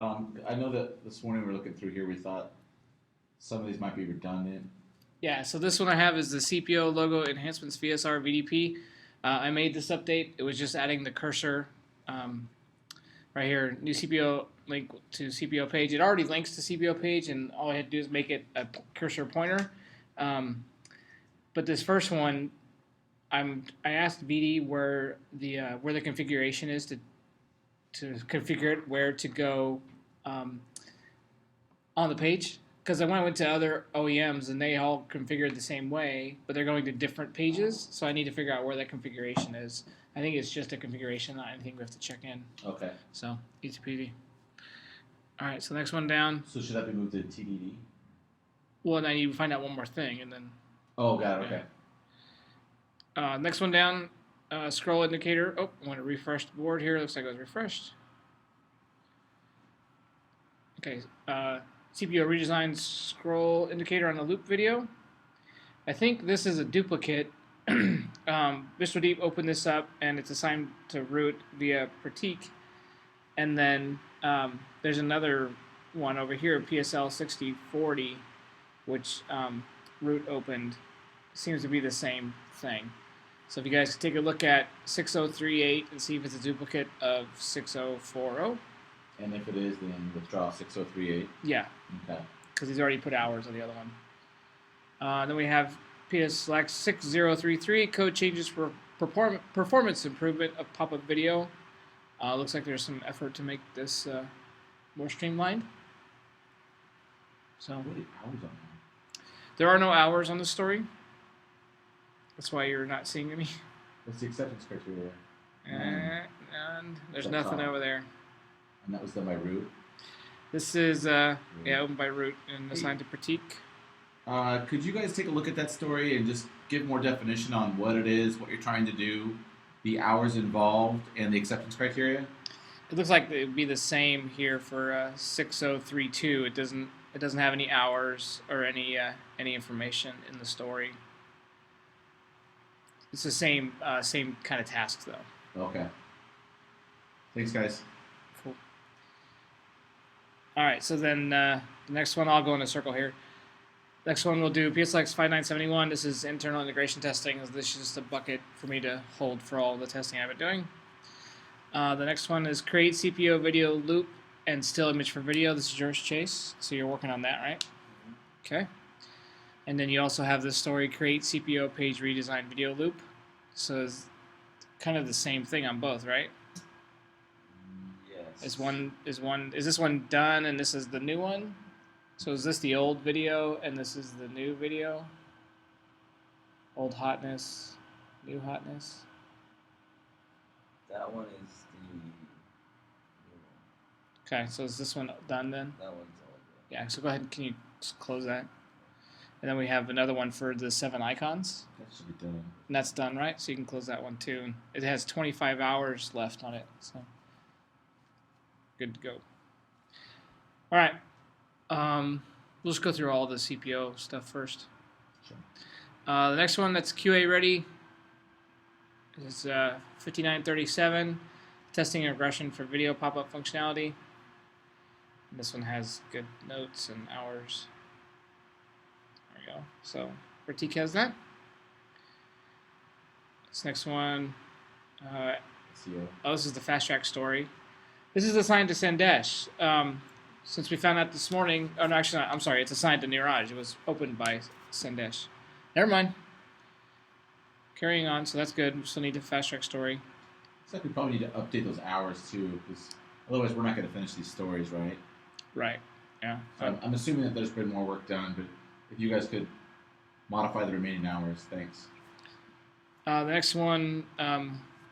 I know that this morning we were looking through here. We thought some of these might be redundant. Yeah, so this one I have is the CPO logo enhancements VSR VDP. I made this update. It was just adding the cursor um, right here, new CPO link to CPO page. It already links to CPO page, and all I had to do is make it a cursor pointer. Um, but this first one, I asked VD where the configuration is to configure it, where to go um, on the page. Because when I went to other OEMs and they all configured the same way, but they're going to different pages, so I need to figure out where that configuration is. I think it's just a configuration, not anything we have to check in. Okay. So, easy peasy. All right, so next one down. So should that be moved to TDD? Well, then you find out one more thing, and then. Oh, got it. Okay. Next one down. Scroll indicator. Oh, I want to refresh the board here. Looks like it was refreshed. Okay. CPU redesign scroll indicator on the loop video. I think this is a duplicate. Mr. Deep opened this up, and it's assigned to root via Pratik. And then there's another one over here, PSL 6040, which root opened. Seems to be the same thing. So if you guys take a look at 6038 and see if it's a duplicate of 6040. And if it is, then withdraw 6038. Yeah. Okay. Because he's already put hours on the other one. Then we have PS Select 6033, code changes for performance improvement of pop-up video. Looks like there's some effort to make this more streamlined. So what are the hours on that? There are no hours on the story. That's why you're not seeing any. What's the acceptance criteria? And there's nothing over there. And that was done by root? This is, opened by root and assigned to Pratik. Could you guys take a look at that story and just give more definition on what it is, what you're trying to do, the hours involved, and the acceptance criteria? It looks like it would be the same here for 6032. It doesn't have any hours or any information in the story. It's the same kind of task though. Okay. Thanks, guys. Cool. All right, so then the next one, I'll go in a circle here. Next one we'll do PSLX 5971. This is internal integration testing. This is just a bucket for me to hold for all the testing I've been doing. The next one is create CPO video loop and still image for video. This is yours, Chase. So you're working on that, right? Okay. And then you also have this story, create CPO page redesign video loop. So it's kind of the same thing on both, right? Yes. Is this one done and this is the new one? So is this the old video and this is the new video? Old hotness, new hotness. That one is the new one. Okay, so is this one done then? That one's all good. Yeah, so go ahead, can you just close that? And then we have another one for the 7 icons. That should be done. And that's done, right? So you can close that one too. It has 25 hours left on it, so good to go. All right. We'll just go through all the CPO stuff first. Sure. The next one that's QA ready is 5937, testing and regression for video pop-up functionality. And this one has good notes and hours. There we go. So Pratik has that. This next one, this is the fast track story. This is assigned to Sandesh. Since we found out this morning, oh no, actually not, I'm sorry, it's assigned to Niraj. It was opened by Sandesh. Never mind. Carrying on, so that's good. We still need the fast track story. Looks like we probably need to update those hours too, because otherwise we're not going to finish these stories, right? Right. Yeah. So I'm assuming that there's been more work done, but if you guys could modify the remaining hours, thanks. The next one,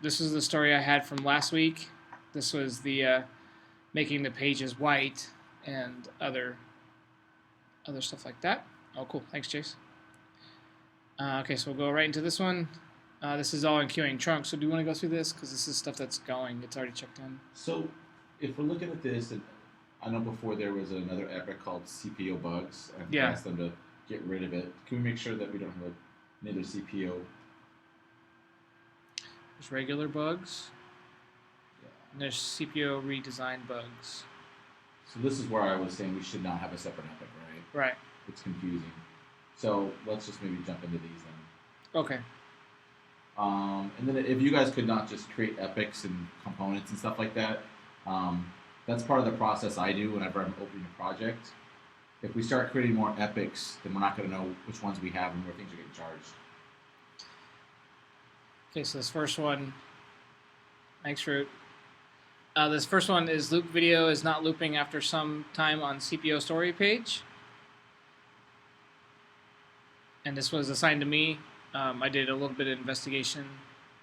this is the story I had from last week. This was the making the pages white and other stuff like that. Oh, cool. Thanks, Chase. Okay, so we'll go right into this one. This is all in queuing trunk. So do you want to go through this? Because this is stuff that's going. It's already checked in. So if we're looking at this, I know before there was another epic called CPO bugs. I've asked them to get rid of it. Can we make sure that we don't have another CPO? There's regular bugs. Yeah. And there's CPO redesign bugs. So this is where I was saying we should not have a separate epic, right? Right. It's confusing. So let's just maybe jump into these then. Okay. And then if you guys could not just create epics and components and stuff like that, that's part of the process I do whenever I'm opening a project. If we start creating more epics, then we're not going to know which ones we have and where things are getting charged. Okay, so this first one, thanks, Root. This first one is loop video is not looping after some time on CPO story page. And this was assigned to me. I did a little bit of investigation,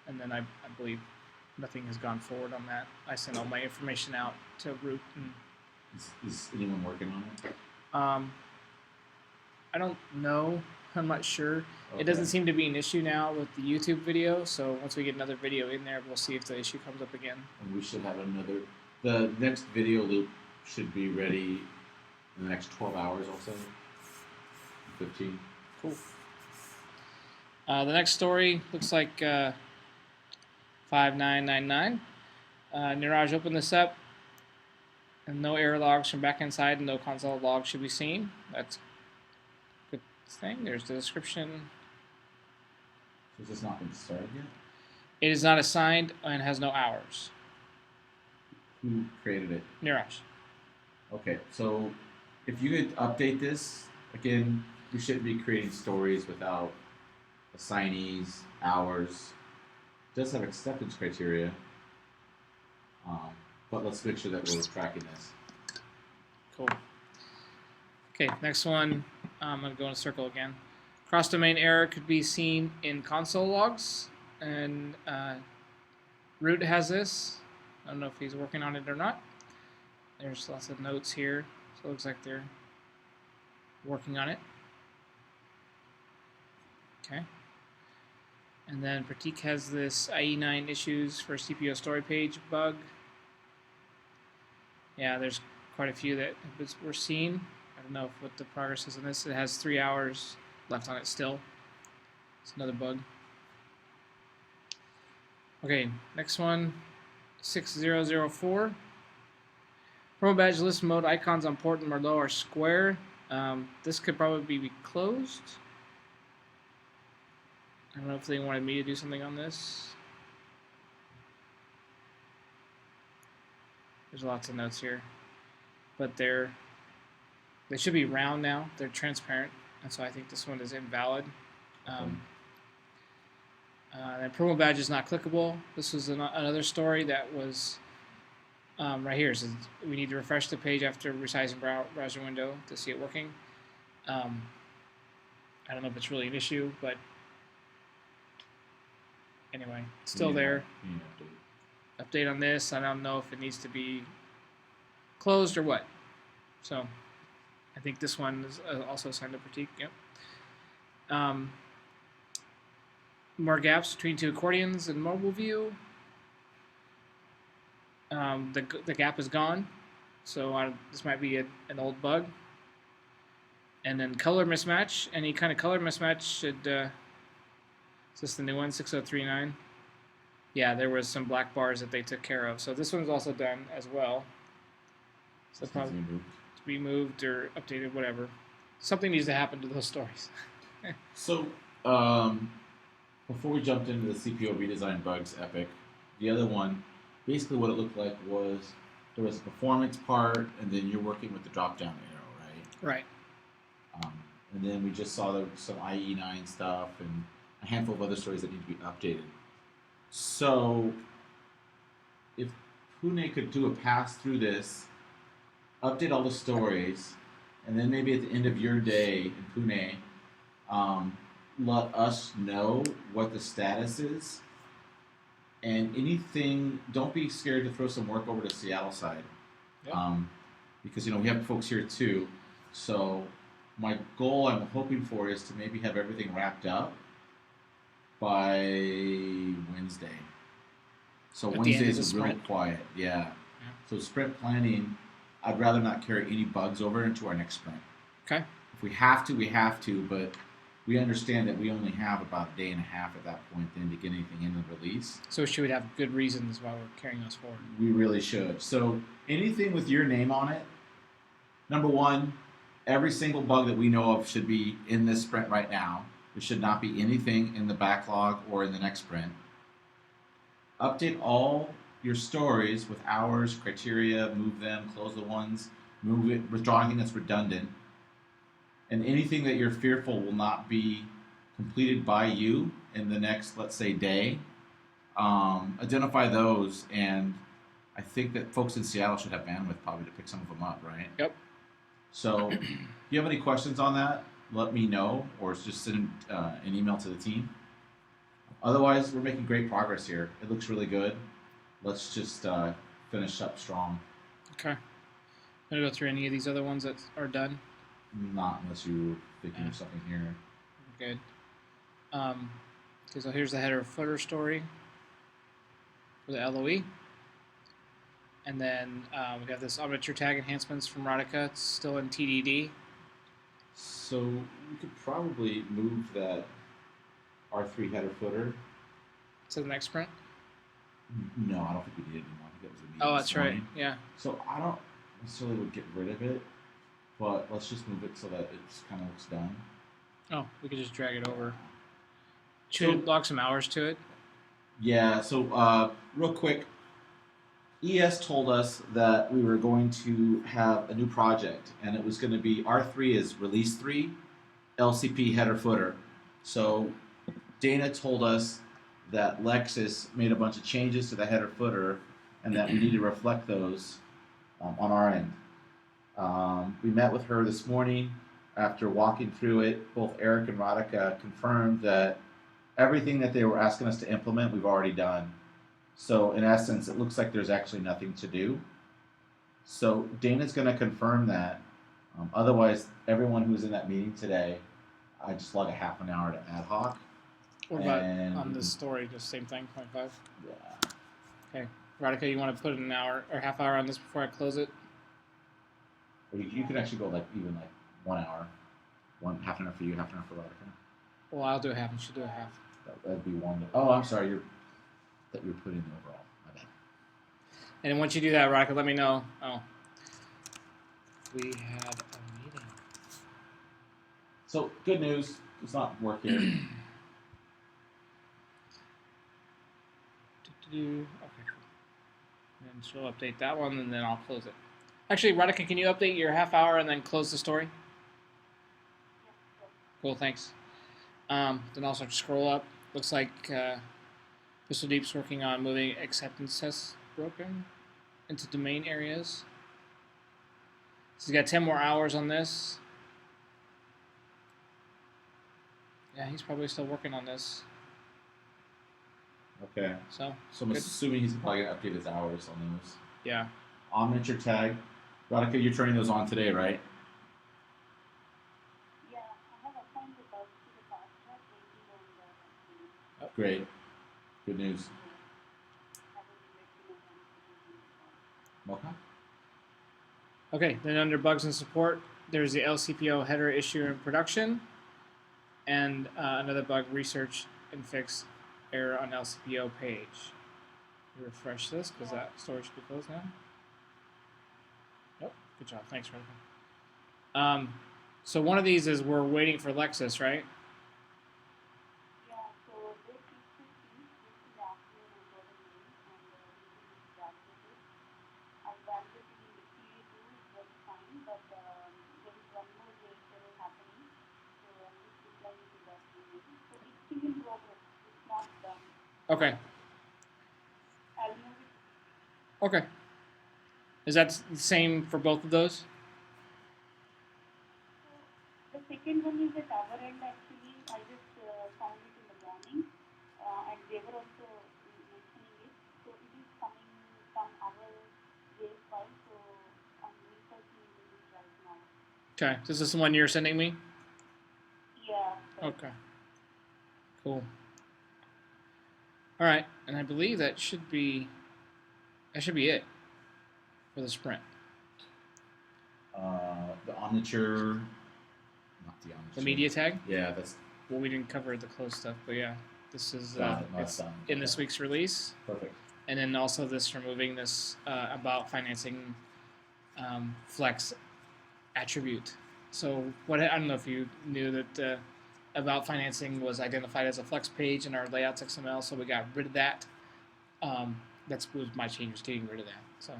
and then I believe nothing has gone forward on that. I sent all my information out to Root. And, is anyone working on it? I don't know. I'm not sure. Okay. It doesn't seem to be an issue now with the YouTube video, so once we get another video in there, we'll see if the issue comes up again. And we should have another. The next video loop should be ready in the next 12 hours, I'll say. 15. Cool. The next story looks like 5999. Niraj opened this up, and no error logs from backend side and no console logs should be seen. That's a good thing. There's the description. Has this not been started yet? It is not assigned and has no hours. Who created it? Niraj. Okay, so if you could update this, again, we shouldn't be creating stories without assignees, hours. It does have acceptance criteria, but let's make sure that we're tracking this. Cool. Okay, next one. I'm going to go in a circle again. Cross-domain error could be seen in console logs, and Root has this. I don't know if he's working on it or not. There's lots of notes here, so it looks like they're working on it. Okay. And then Pratik has this IE9 issues for CPO story page bug. Yeah, there's quite a few that were seen. I don't know what the progress is on this. It has 3 hours left on it still. It's another bug. Okay, next one, 6004. Promo badge list mode icons on port and Merlot are square. This could probably be closed. I don't know if they wanted me to do something on this. There's lots of notes here, but they should be round now. They're transparent, and so I think this one is invalid. Then promo badge is not clickable. This was another story that was right here. So we need to refresh the page after resizing browser window to see it working. I don't know if it's really an issue, but anyway, it's still there. Update on this. I don't know if it needs to be closed or what. So I think this one is also assigned to Pratik. Yep. More gaps between two accordions in mobile view. The gap is gone, so this might be an old bug. And then color mismatch. Any kind of color mismatch should. Is this the new one, 6039? Yeah, there was some black bars that they took care of. So this one's also done as well. So it's probably to be moved or updated, whatever. Something needs to happen to those stories. So, before we jumped into the CPO redesign bugs epic, the other one, basically what it looked like was there was a performance part, and then you're working with the drop-down arrow, right? Right. And then we just saw some IE9 stuff and a handful of other stories that need to be updated. So, if Pune could do a pass through this, update all the stories, and then maybe at the end of your day in Pune, let us know what the status is. And anything, don't be scared to throw some work over to Seattle side. Yep. Because, we have folks here too. So my goal I'm hoping for is to maybe have everything wrapped up by Wednesday. So Wednesday is real quiet. Yeah. So sprint planning, I'd rather not carry any bugs over into our next sprint. Okay. If we have to, we have to, but we understand that we only have about a day and a half at that point then to get anything in the release. So should we have good reasons why we're carrying those forward? We really should. So anything with your name on it, Number one, every single bug that we know of should be in this sprint right now. There should not be anything in the backlog or in the next sprint. Update all your stories with hours, criteria, move them, close the ones, move it, withdraw anything that's redundant. And anything that you're fearful will not be completed by you in the next, let's say, day. Identify those, and I think that folks in Seattle should have bandwidth probably to pick some of them up, right? Yep. So, if you have any questions on that, let me know, or just send an email to the team. Otherwise, we're making great progress here. It looks really good. Let's just finish up strong. Okay. I'm gonna go through any of these other ones that are done. Not unless you're thinking of something here. Good. Okay, so here's the header footer story for the LOE. And then we have this omniture tag enhancements from Radica. It's still in TDD. So we could probably move that R3 header footer. To the next sprint. No, I don't think we did anymore. I think that was a meeting Oh, this that's right. morning. Yeah. So I don't necessarily would get rid of it, but let's just move it so that it kind of looks done. Oh, we could just drag it over. So- Should lock some hours to it. Yeah, so real quick, ES told us that we were going to have a new project, and it was going to be R3 is release 3, LCP header footer. So Dana told us that Lexus made a bunch of changes to the header footer, and that we need to reflect those on our end. We met with her this morning. After walking through it, both Eric and Radhika confirmed that everything that they were asking us to implement, we've already done. So in essence, it looks like there's actually nothing to do. So Dana's going to confirm that. Otherwise, everyone who was in that meeting today, I just log a half an hour to ad hoc. What about And- on this story? Just same thing, 0.5. Yeah. Okay. Radhika, you want to put an hour or half hour on this before I close it? Or you can actually go even 1 hour. Half an hour for you, half an hour for Radhika. Well, I'll do a half and she'll do a half. That'd be one. Oh, I'm sorry. You're putting the overall. My bad. And then once you do that, Radhika, let me know. Oh. We had a meeting. So good news. It's not work here. Okay, cool. And she'll update that one, and then I'll close it. Actually, Radhika, can you update your half hour and then close the story? Cool, thanks. Then also scroll up. Looks like Crystal Deep's working on moving acceptance tests broken into domain areas. So he's got 10 more hours on this. Yeah, he's probably still working on this. Okay. So I'm good. assuming he's probably going to update his hours on those. Yeah. Omniture tag. Radhika, you're turning those on today, right? Yeah, I have assigned the bus to the partner waiting on the Great. Good news. I will let you know. Okay. Okay, then under bugs and support, there's the LCPO header issue in production, and another bug research and fix error on LCPO page. Refresh this because that storage should be closed now. Nope, good job. Thanks, Radhika. So one of these is we're waiting for Lexus, right? Yeah, so they fixed the thing this is afternoon and got a mail and we validated it. I validated in the PA2, it was fine, but there is one more error happening. So I'm just replying to that email. So it's still in progress. It's not done. Okay. I'll move it. Okay. Is that the same for both of those? The second one is at our end actually. I just found it in the morning and they were also mentioning it. So it is coming from our wave file. So I'm researching into this right now. Okay. Is this the one you're sending me? Yeah. So Okay. Cool. All right, and I believe that should be it for the sprint. The Omniture. Not the Omniture. The media tag. Yeah, that's Well, we didn't cover the close stuff, but yeah, this is got it. No, it's done. in this Okay. week's release, Perfect. and then also this removing this about financing flex attribute. So what I don't know if you knew that about financing was identified as a flex page in our layouts XML, so we got rid of that. That's was my change, was getting rid of that. So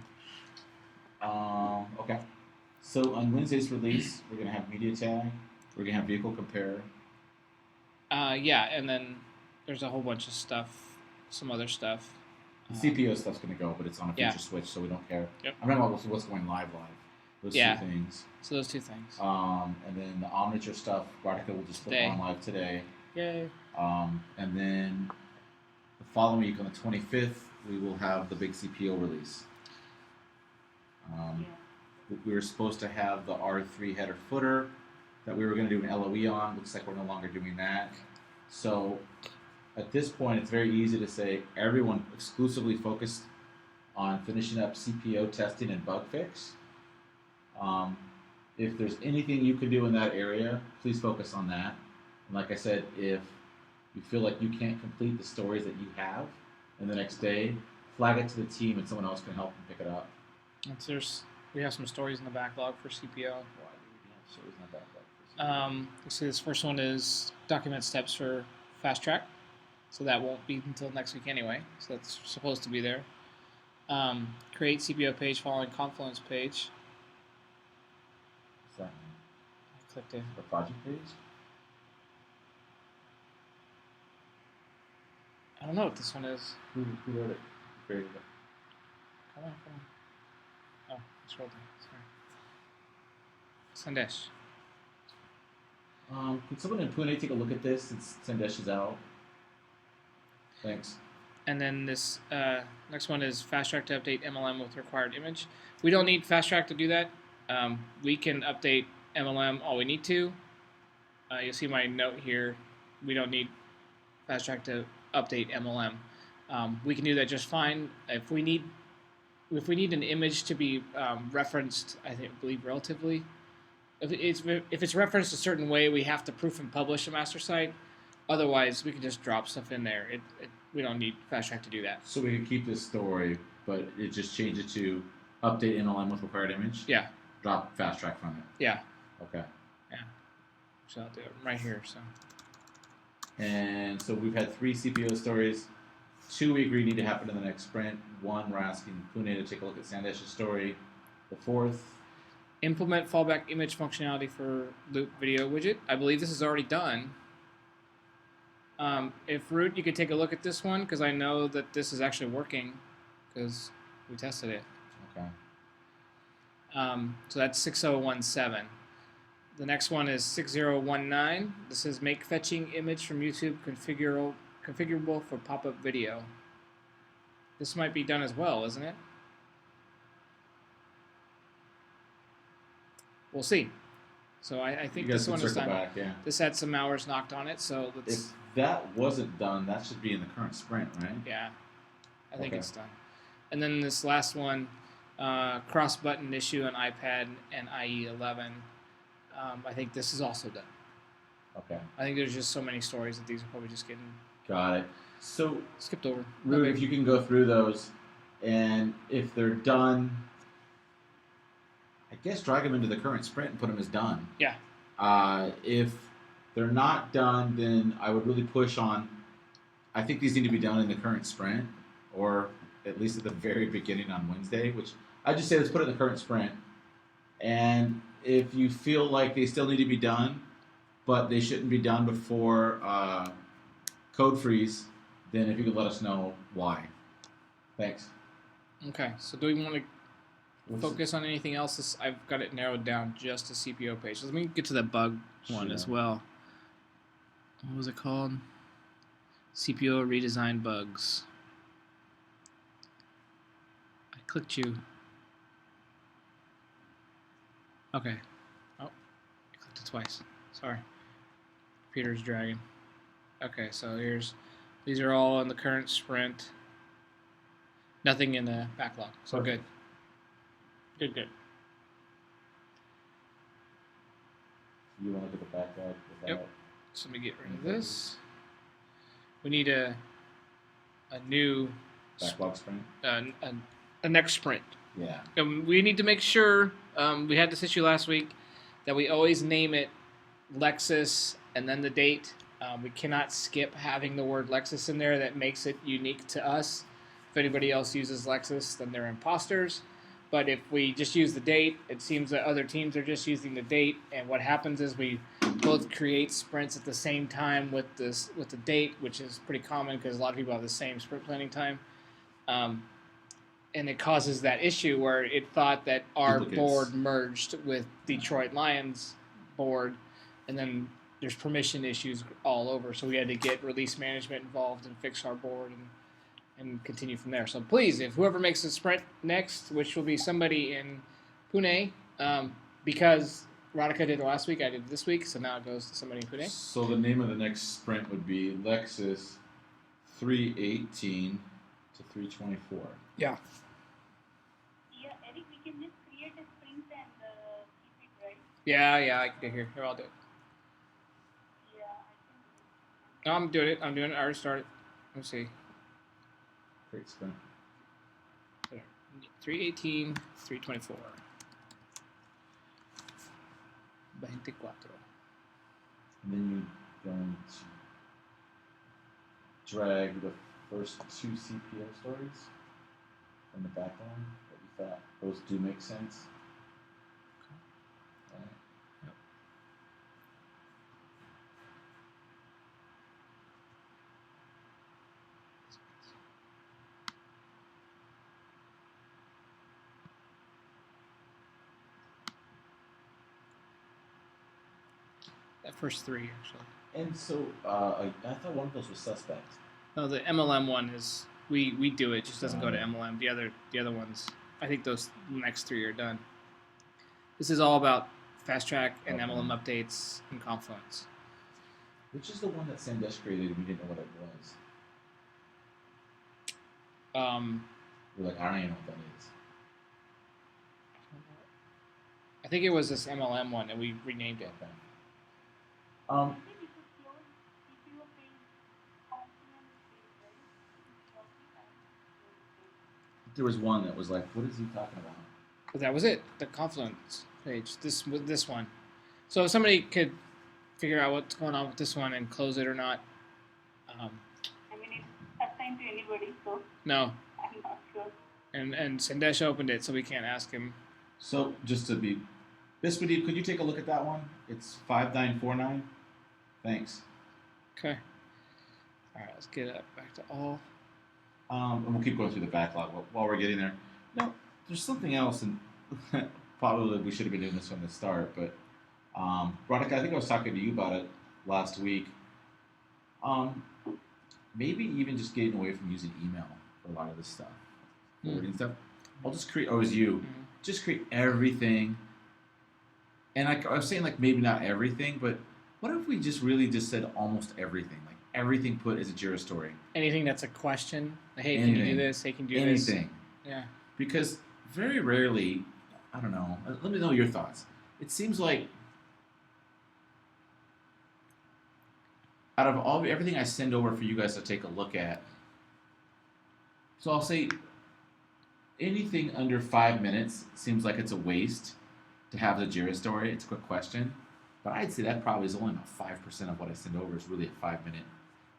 Okay. So on Wednesday's release, we're gonna have media tag. We're gonna have vehicle compare. yeah, and then there's a whole bunch of stuff, some other stuff. The CPO stuff's gonna go, but it's on a yeah. feature switch, so we don't care. Yep. I'm talking about what's going live. Those Yeah. two things. So those two things. And then the Omniture stuff, Bartica will just put Today. on live today. Yay. And then the following week on the 25th, we will have the big CPO release. We were supposed to have the R3 header footer that we were going to do an LOE on. Looks like we're no longer doing that. So at this point, it's very easy to say everyone exclusively focused on finishing up CPO testing and bug fix. If there's anything you can do in that area, please focus on that. And like I said, if you feel like you can't complete the stories that you have, and the next day, flag it to the team and someone else can help and pick it up. We have some stories in the backlog for CPO. Why do we have stories in the backlog? Let's see, this first one is document steps for fast track. So that won't be until next week anyway. So that's supposed to be there. Create CPO page following Confluence page. What's that mean? I clicked it. The project page? I don't know what this one is. Who wrote it? Who created it? Come on. Oh, I scrolled down. Sorry. Sandesh. Could someone in Pune take a look at this since Sandesh is out? Thanks. And then this next one is fast track to update MLM with required image. We don't need fast track to do that. We can update MLM all we need to. You'll see my note here. We don't need fast track to update MLM. We can do that just fine. If we need an image to be referenced, I believe relatively. If it's referenced a certain way, we have to proof and publish a master site. Otherwise, we can just drop stuff in there. We don't need fast track to do that. So we can keep this story, but it just change it to update MLM with required image? Yeah. Drop fast track from it. Yeah. Okay. Yeah. So I'll do it right here. So. And so we've had 3 CPO stories. 2 we agree need to happen in the next sprint. 1 we're asking Pune to take a look at Sandesh's story. The 4th. Implement fallback image functionality for loop video widget. I believe this is already done. If Root, you could take a look at this one because I know that this is actually working because we tested it. Okay. So that's 6017. The next one is 6019. This is make fetching image from YouTube configurable for pop-up video. This might be done as well, isn't it? We'll see. So I think this one is done. Back, yeah. This had some hours knocked on it, so let's. If that wasn't done, that should be in the current sprint, right? Yeah, I think Okay. it's done. And then this last one, cross button issue on iPad and IE11. I think this is also done. Okay. I think there's just so many stories that these are probably just getting Got it. So, skipped over. Rudy, if you can go through those, and if they're done, I guess drag them into the current sprint and put them as done. Yeah. If they're not done, then I would really push on. I think these need to be done in the current sprint, or at least at the very beginning on Wednesday. Which I just say let's put it in the current sprint. And if you feel like they still need to be done, but they shouldn't be done before code freeze, then if you could let us know why. Thanks. Okay, so do we want to focus on anything else? I've got it narrowed down just to CPO page. Let me get to the bug one as well. What was it called? CPO redesign bugs. I clicked you. Okay. Oh, I clicked it twice. Sorry. Computer's dragging. Okay, so these are all in the current sprint. Nothing in the backlog. So Perfect. good. Good. You want to look at the backlog? Yep. So let me get rid of this. We need a new Backlog sprint? a next sprint. Yeah. And we need to make sure we had this issue last week. that we always name it Lexus and then the date. We cannot skip having the word Lexus in there. That makes it unique to us. If anybody else uses Lexus, then they're imposters. But if we just use the date, it seems that other teams are just using the date. And what happens is we both create sprints at the same time with the date, which is pretty common because a lot of people have the same sprint planning time. And it causes that issue where it thought that our Duplicates. board merged with Detroit Lions board, and then there's permission issues all over. So we had to get release management involved and fix our board and continue from there. So please, if whoever makes the sprint next, which will be somebody in Pune, because Radhika did it last week, I did it this week, so now it goes to somebody in Pune. So the name of the next sprint would be Lexus 318 to 324. Yeah. Yeah, Eric, we can just create a sprint and keep it, right? Yeah, I can do here. Here, I'll do it. Yeah, I No, I'm doing it. I already started. Let's see. Great sprint. 318, 324. 24. And then you're going to drag the first two CPO stories from the back line that you thought those do make sense. Right. Yep. That first three, actually. And so I thought one of those was suspect. No, the MLM one is we do it. Just doesn't go to MLM. The other ones, I think those next three are done. This is all about Fast Track and Okay. MLM updates and Confluence. Which is the one that Sandesh created and we didn't know what it was. We're like, I don't even know what that is. I think it was this MLM one, and we renamed it. Okay. think we could close CPO page, Confluence page, right? There was one that was like, what is he talking about? But that was it. The Confluence page. This one. So if somebody could figure out what's going on with this one and close it or not. I mean, it's assigned to anybody, so No. I'm not sure. And Sandesh opened it, so we can't ask him. So just to be, Biswadeep, could you take a look at that one? It's 5949. Thanks. Okay. All right, let's get up back to all. And we'll keep going through the backlog while we're getting there. No, there's something else, and probably we should have been doing this from the start, but Radhika, I think I was talking to you about it last week. Maybe even just getting away from using email for a lot of this stuff, forwarding stuff. I'll just create, or as you, just create everything. And I was saying, like, maybe not everything, but what if we just really just said almost everything? Like, everything put as a Jira story. Anything that's a question. Like, hey, can you do this? Hey, can you do this? Anything. Yeah. Because very rarely, I don't know, let me know your thoughts. It seems like out of everything I send over for you guys to take a look at, so I'll say anything under 5 minutes seems like it's a waste to have the Jira story. It's a quick question. But I'd say that probably is only about 5% of what I send over is really a 5 minute.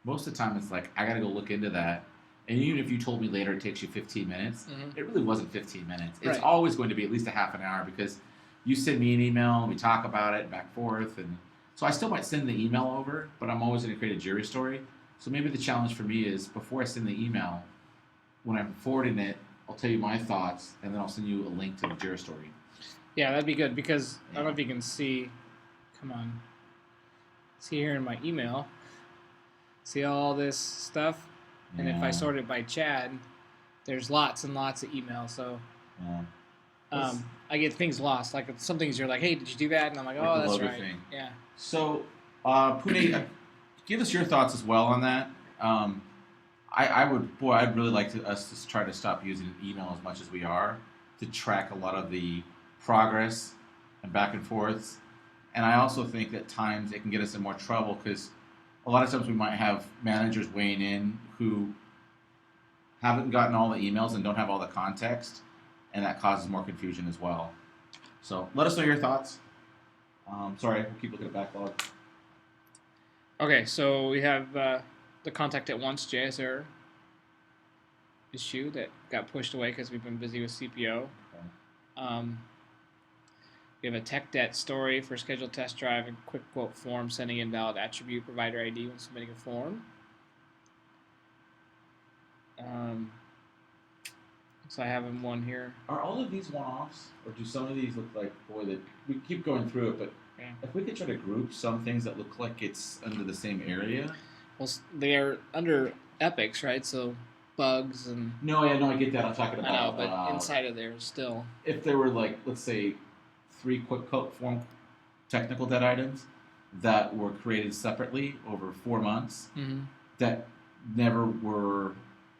Most of the time it's like, I got to go look into that. And even if you told me later it takes you 15 minutes, it really wasn't 15 minutes. It's Right. always going to be at least a half an hour because you send me an email and we talk about it back and forth. And so I still might send the email over, but I'm always going to create a Jira story. So maybe the challenge for me is before I send the email, when I'm forwarding it, I'll tell you my thoughts and then I'll send you a link to the Jira story. Yeah, that'd be good because I don't know if you can see. Come on. See here in my email. See all this stuff? And if I Yeah. sort it by Chad, there's lots and lots of emails. So Yeah. I get things lost. Like some things you're like, hey, did you do that? And I'm like, Like oh, the that's logo right. thing. Yeah. So, Pune, give us your thoughts as well on that. I'd really like us to try to stop using email as much as we are to track a lot of the progress and back and forths. And I also think that times it can get us in more trouble because a lot of times we might have managers weighing in who haven't gotten all the emails and don't have all the context, and that causes more confusion as well. So let us know your thoughts. Sorry, we'll keep looking at backlog. Okay, so we have the contact at once JS error issue that got pushed away because we've been busy with CPO. Okay. We have a tech debt story for scheduled test drive and quick quote form sending invalid attribute provider ID when submitting a form. So I have them one here. Are all of these one-offs, or do some of these look like, boy, that we keep going through it, but Yeah. if we could try to group some things that look like it's under the same area? Well, they are under epics, right? So bugs and No, I get that. I'm talking I know, about. but inside of there still. If there were like, let's say, 3 quick quote form technical debt items that were created separately over 4 months Mm-hmm. that never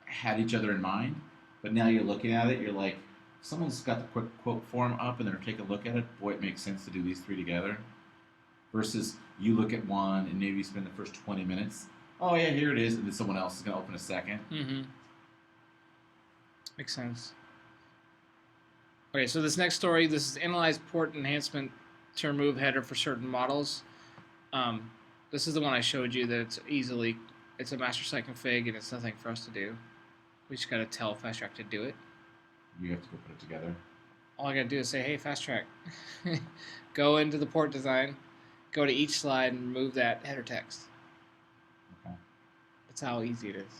had each other in mind, but now you're looking at it, you're like, someone's got the quick quote form up and they're taking a look at it. Boy, it makes sense to do these 3 together. Versus you look at one and maybe you spend the first 20 minutes. Oh yeah, here it is, and then someone else is going to open a second. Mm-hmm. Makes sense. Okay, so this next story, this is analyze port enhancement to remove header for certain models. This is the one I showed you that it's a master site config and it's nothing for us to do. We just gotta tell Fast Track to do it. You have to go put it together. All I gotta do is say, hey, Fast Track, go into the port design, go to each slide and remove that header text. Okay. That's how easy it is.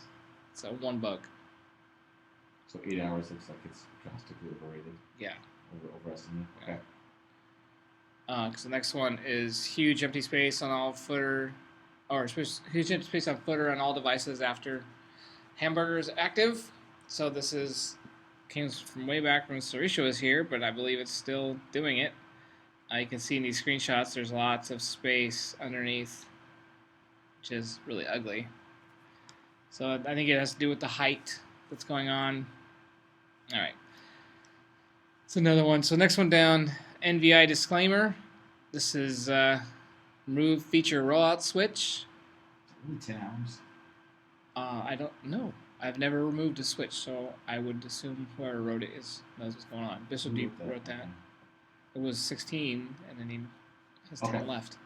It's one bug. So 8 hours looks like it's drastically overrated. Yeah. Overestimated. Okay. Because the next one is huge empty space on all footer, or huge empty space on footer on all devices after hamburger is active. So this came from way back when Sarisha was here, but I believe it's still doing it. You can see in these screenshots there's lots of space underneath, which is really ugly. So I think it has to do with the height that's going on. All right. It's another one. So next one down, NVI disclaimer. This is remove feature rollout switch. Only 10 hours. I don't know. I've never removed a switch, so I would assume whoever wrote it knows what's going on. Bissell Deep wrote that. It was 16, and then he has 10 left.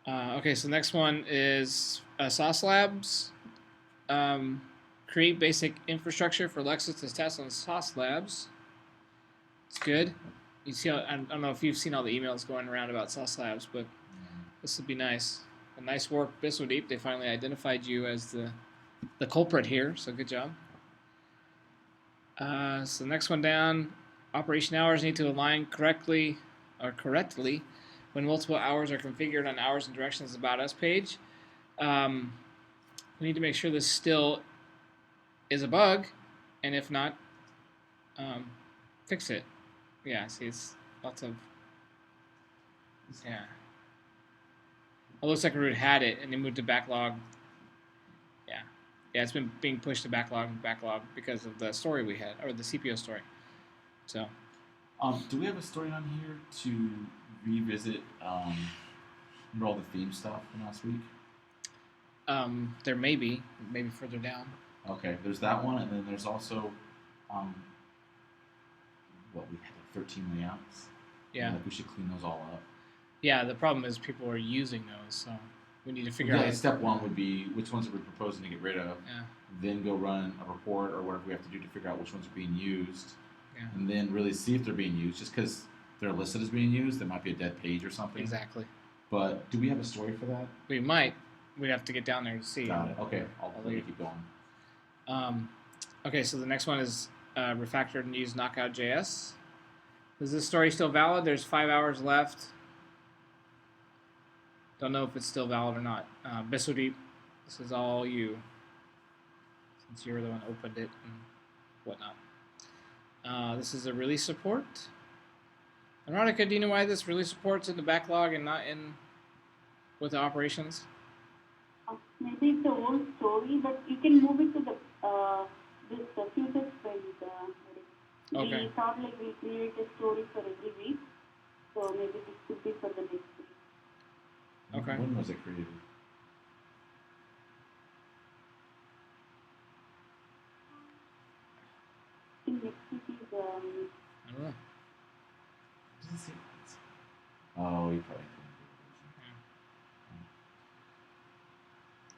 Okay, so the next one is Sauce Labs. Create basic infrastructure for Lexus to test on Sauce Labs. It's good. You see, I don't know if you've seen all the emails going around about Sauce Labs, but this would be nice. A nice work, Bissell Deep. They finally identified you as the culprit here, so good job. So the next one down, operation hours need to align correctly when multiple hours are configured on hours and directions about us page. We need to make sure this still is a bug, and if not, fix it. Yeah, see, it's lots of, yeah. It looks like Root had it, and they moved to backlog. Yeah, it's been being pushed to backlog because of the story we had, or the CPO story. So, do we have a story on here to revisit remember all the theme stuff from last week? there may be further down. Okay, there's that one, and then there's also we had like 13 layouts. Yeah. Like we should clean those all up. Yeah, the problem is people are using those, so we need to figure Yeah, out. step 1 would be which ones are we proposing to get rid of. Yeah. Then go run a report or whatever we have to do to figure out which ones are being used. Yeah. And then really see if they're being used. Just because they're listed as being used, there might be a dead page or something. Exactly. But do we have a story for that? We might. We'd have to get down there to see. Got it. Okay, I'll let you keep going. Okay, so the next one is refactored and used Knockout.js. Is this story still valid? There's 5 hours left. Don't know if it's still valid or not. Bissell Deep, this is all you, since you were the one who opened it and whatnot. This is a release support. Veronica, do you know why this release support's in the backlog and not in with the operations? Maybe it's an old story, but you can move it to this future sprint. Okay. We thought like we create a story for every week, so maybe this could be for the next week. Okay. When was it created? I think next week is I don't know. Doesn't say. Oh, you probably couldn't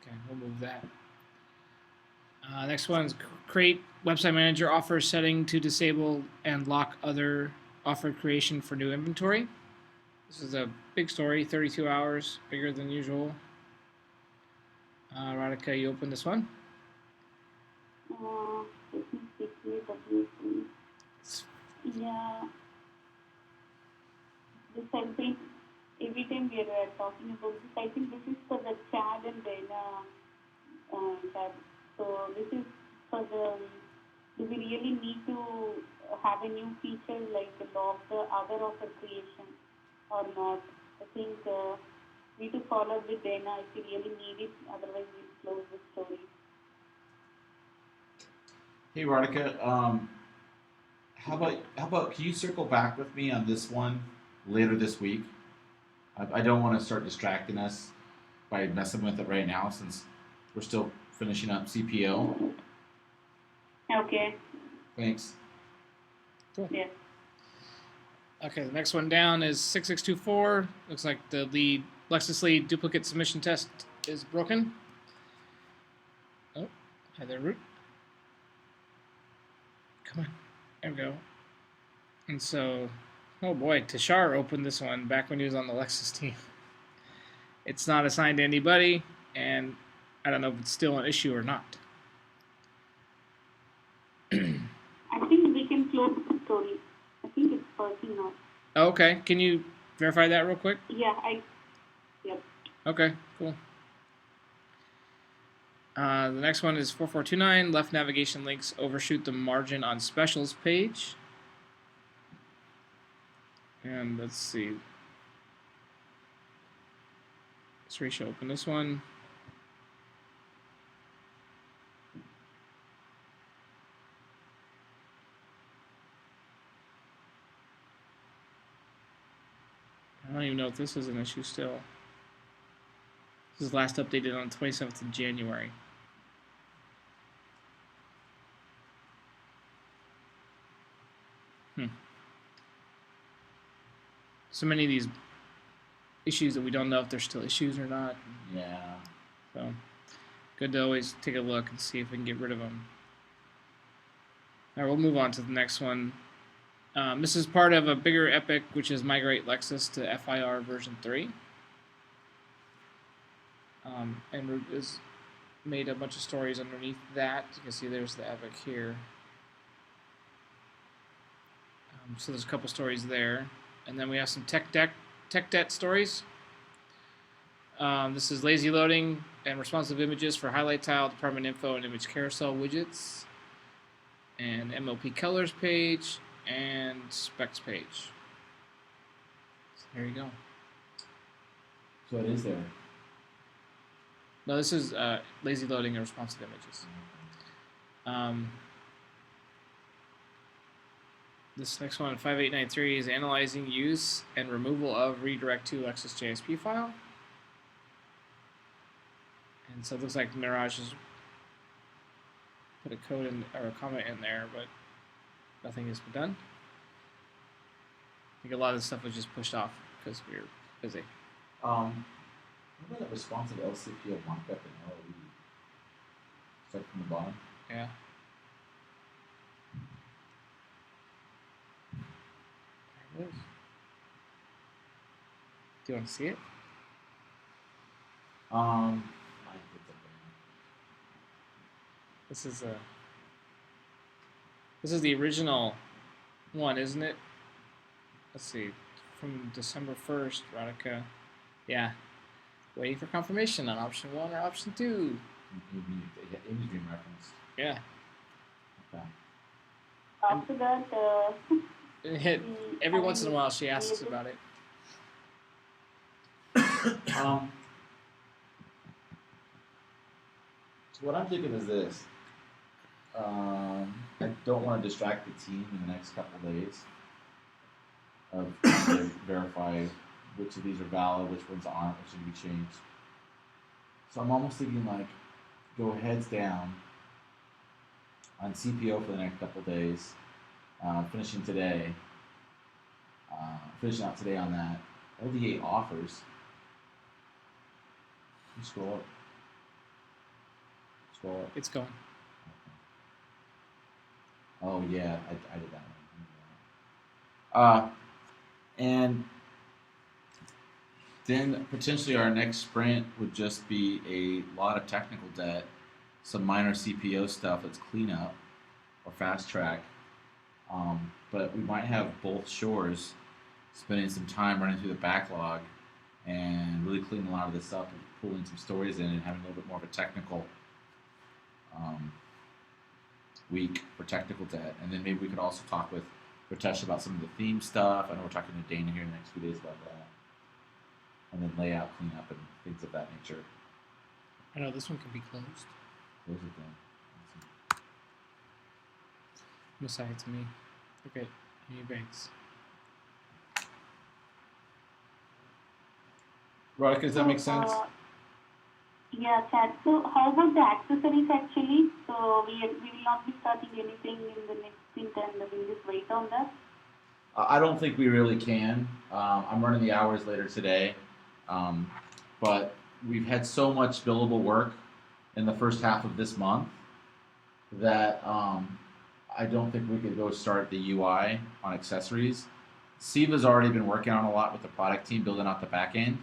do Okay, we'll move that. Next one is create website manager offer setting to disable and lock other offer creation for new inventory. This is a big story, 32 hours, bigger than usual. Radhika, you open this one. Let me quickly WC. Yeah. This I think every time we are talking about this, I think this is for the Chad and Dana tab. So this is for the. Do we really need to have a new feature like log the other offer creation or not? I think we need to follow up with Dana if we really need it. Otherwise, we'll close the story. Hey, Radhika, how about can you circle back with me on this one later this week? I don't want to start distracting us by messing with it right now since we're still finishing up CPO. Okay. Thanks. Cool. Yeah. Okay, the next one down is 6624. Looks like the Lexus lead duplicate submission test is broken. Oh, hi there, root. Come on. There we go. And so, oh boy, Tashar opened this one back when he was on the Lexus team. It's not assigned to anybody, and I don't know if it's still an issue or not. I think we can close the story. I think it's working now. Oh, okay, can you verify that real quick? Yeah, yep. Okay, cool. The next one is 4429. Left navigation links overshoot the margin on specials page. And let's see. Suresh, open this one. I don't even know if this is an issue still. This is last updated on 27th of January. So many of these issues that we don't know if they're still issues or not. Yeah. So good to always take a look and see if we can get rid of them. All right, we'll move on to the next one. This is part of a bigger epic, which is migrate Lexus to FIR version 3. And Root has made a bunch of stories underneath that. You can see there's the epic here. So there's a couple stories there. And then we have some tech debt stories. This is lazy loading and responsive images for highlight tile, department info, and image carousel widgets. And MLP colors page and specs page. So there you go. So it is there. No, this is lazy loading and responsive images. This next one, 5893, is analyzing use and removal of redirect to Lexus JSP file. And so it looks like Mirage has put a code in or a comment in there, but nothing has been done. I think a lot of this stuff was just pushed off because we were busy. What about that responsive LCPO markup in LOE? Start from the bottom. Yeah. There it is. Do you want to see it? I think it's up This is the original one, isn't it? Let's see. From December 1st, Radhika. Yeah. Waiting for confirmation on option 1 or option 2. Image being referenced. Yeah. Okay. After that, Every once in a while she asks about it. So what I'm thinking is this. I don't want to distract the team in the next couple of days of trying to verify which of these are valid, which ones aren't, which need to be changed. So I'm almost thinking like go heads down on CPO for the next couple of days, finishing out today on that, LDA offers. You scroll up. Scroll up. It's going. Oh yeah, I did that one. And then potentially our next sprint would just be a lot of technical debt, some minor CPO stuff that's cleanup or fast track. But we might have both shores spending some time running through the backlog and really cleaning a lot of this up and pulling some stories in and having a little bit more of a technical week for technical debt. And then maybe we could also talk with Ritesh about some of the theme stuff. I know we're talking to Dana here in the next few days about that. And then layout cleanup and things of that nature. I know this one can be closed. Those are them. Aside to me. Okay, any banks. Radhika, does that make sense? Yeah, Chad. So how about the accessories actually? So we will not be starting anything in the next sprint and we'll just wait on that? I don't think we really can. I'm running the hours later today. But we've had so much billable work in the first half of this month that I don't think we could go start the UI on accessories. Siva's already been working on a lot with the product team, building out the back end.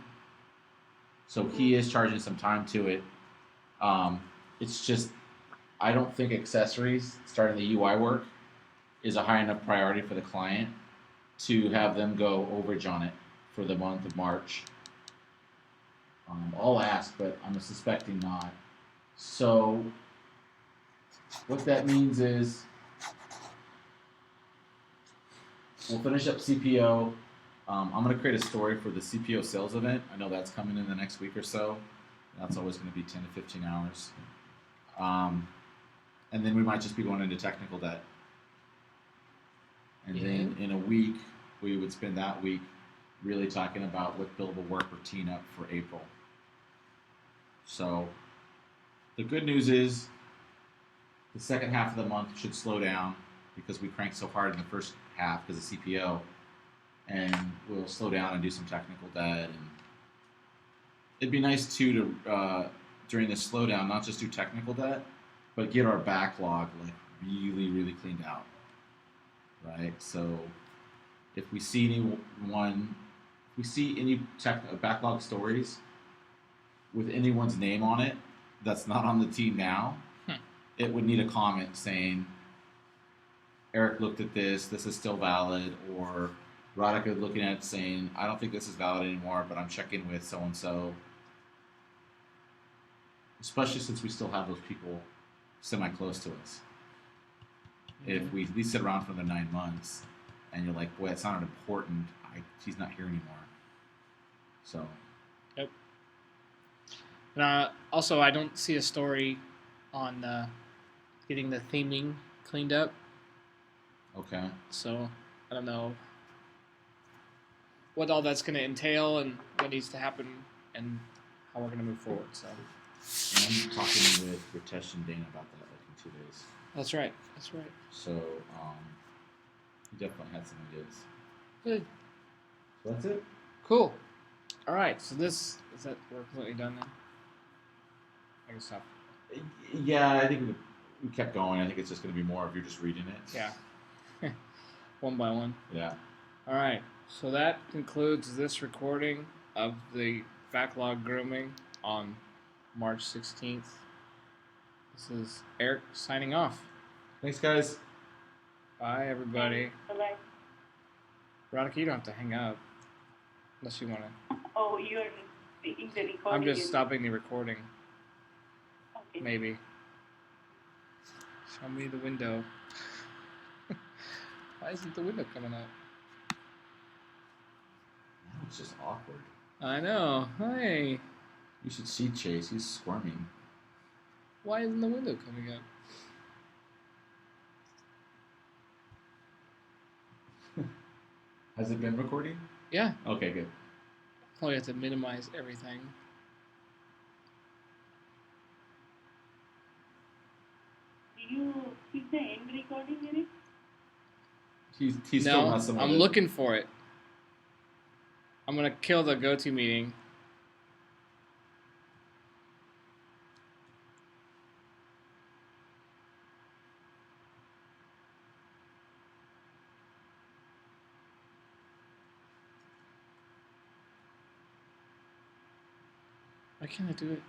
So he is charging some time to it. It's just, I don't think accessories, starting the UI work, is a high enough priority for the client to have them go overage on it for the month of March. I'll ask, but I'm suspecting not. So what that means is we'll finish up CPO. I'm going to create a story for the CPO sales event. I know that's coming in the next week or so. That's always going to be 10 to 15 hours. And then we might just be going into technical debt. And then in a week, we would spend that week really talking about what billable work we're teeing up for April. So the good news is the second half of the month should slow down because we cranked so hard in the first half because of CPO, and we'll slow down and do some technical debt. And it'd be nice too to during this slowdown not just do technical debt, but get our backlog like really cleaned out, right? So if we see any backlog stories with anyone's name on it that's not on the team now, it would need a comment saying, Eric looked at this is still valid, or Radhika looking at it saying, I don't think this is valid anymore, but I'm checking with so-and-so. Especially since we still have those people semi-close to us. If we at least sit around for the 9 months, and you're like, boy, that sounded important, he's not here anymore. So. Yep. Also, I don't see a story on getting the theming cleaned up. Okay. So I don't know what all that's going to entail and what needs to happen and how we're going to move forward. So. And I'm talking with Ritesh and Dana about that like in 2 days. That's right. So he definitely had some ideas. Good. So that's it. Cool. All right. So we're completely done then. I can stop. Yeah, I think we kept going. I think it's just going to be more of you just reading it. Yeah. One by one. Yeah. All right. So that concludes this recording of the Backlog Grooming on March 16th. This is Eric signing off. Thanks, guys. Bye, everybody. Bye-bye. Radhika, you don't have to hang up unless you want to. Oh, you're speaking the recording. I'm just stopping the recording. Okay. Maybe. Show me the window. Why isn't the window coming up? Now it's just awkward. I know. Hey. You should see Chase. He's squirming. Why isn't the window coming up? Has it been recording? Yeah. Okay, good. Probably have to minimize everything. Did you keep the end recording, Eric? He's still No, messing with I'm it. looking for it. I'm gonna kill the go-to meeting. Why can't I do it?